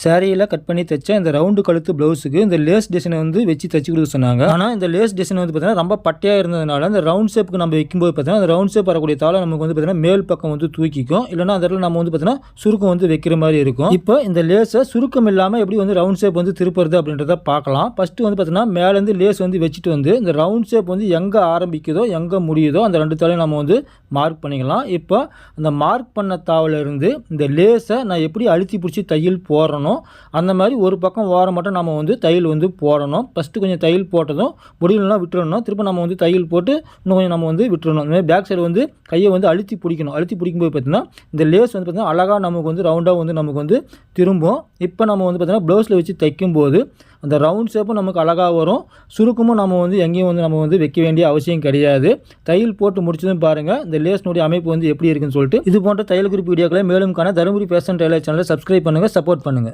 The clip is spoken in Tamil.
சாரியில் கட் பண்ணி தைச்ச இந்த ரவுண்டு கழுத்து ப்ளவுஸுக்கு இந்த லேஸ் டிசைனை வந்து வச்சு தைச்சி கொடுக்க சொன்னாங்க. ஆனால் இந்த லேஸ் டிசைன் வந்து பார்த்தீங்கன்னா ரொம்ப பட்டையாக இருந்ததுனால அந்த ரவுண்ட் ஷேப்புக்கு நம்ம வைக்கும்போது பார்த்தீங்கன்னா அந்த ரவுண்ட் ஷேப் வரக்கூடிய தாளை நமக்கு வந்து பார்த்தீங்கன்னா மேல் பக்கம் வந்து தூக்கிக்கும். இல்லைனா அந்த இடத்துல நம்ம வந்து பார்த்தீங்கன்னா சுருக்கம் வந்து வைக்கிற மாதிரி இருக்கும். இப்போ இந்த லேஸை சுருக்கம் இல்லாமல் எப்படி வந்து ரவுண்ட் ஷேப் வந்து திருப்புறது அப்படின்றத பார்க்கலாம். ஃபஸ்ட்டு வந்து பார்த்தீங்கன்னா மேலேருந்து லேஸ் வந்து வச்சுட்டு வந்து இந்த ரவுண்ட் ஷேப் வந்து எங்கே ஆரம்பிக்குதோ எங்கே முடியுதோ அந்த ரெண்டு தாளையும் நம்ம வந்து மார்க் பண்ணிக்கலாம். இப்போ அந்த மார்க் பண்ண தாவிலிருந்து இந்த லேஸை நான் எப்படி அழுத்தி பிடிச்சி தையல் போடுறேன் அந்த மாதிரி ஒரு பக்கம் ஓரம் மட்டும் நம்ம வந்து தையல் வந்து போடணும். ஃபஸ்ட்டு கொஞ்சம் தையல் போட்டதும் முடியலன்னா விட்டுறணும். திரும்ப நம்ம வந்து தையல் போட்டு இன்னும் கொஞ்சம் நம்ம வந்து விட்டுறணும். அந்த மாதிரி பேக் சைடு வந்து கையை வந்து அழுத்தி பிடிக்கணும். அழுத்தி பிடிக்கும்போது பார்த்தீங்கன்னா இந்த லேஸ் வந்து பார்த்தீங்கன்னா அழகாக நமக்கு வந்து ரவுண்டாக வந்து நமக்கு வந்து திரும்பும். இப்போ நம்ம வந்து பார்த்தீங்கன்னா ப்ளவுஸில் வச்சு தைக்கும்போது அந்த ரவுண்ட் ஷேப்பும் நமக்கு அழகாக வரும். சுருக்கமும் நம்ம வந்து எங்கேயும் வந்து நம்ம வந்து வைக்க வேண்டிய அவசியம் கிடையாது. தையல் போட்டு முடிச்சதும் பாருங்கள் இந்த லேஸ்னுடைய அமைப்பு வந்து எப்படி இருக்குன்னு சொல்லிட்டு. இது போன்ற தையல் குறிப்பு வீடியோக்களை மேலும் காண தருமபுரி ஃபேஷன் டெய்லர் சேனலை சப்ஸ்கிரைப் பண்ணுங்கள், சப்போர்ட் பண்ணுங்கள்.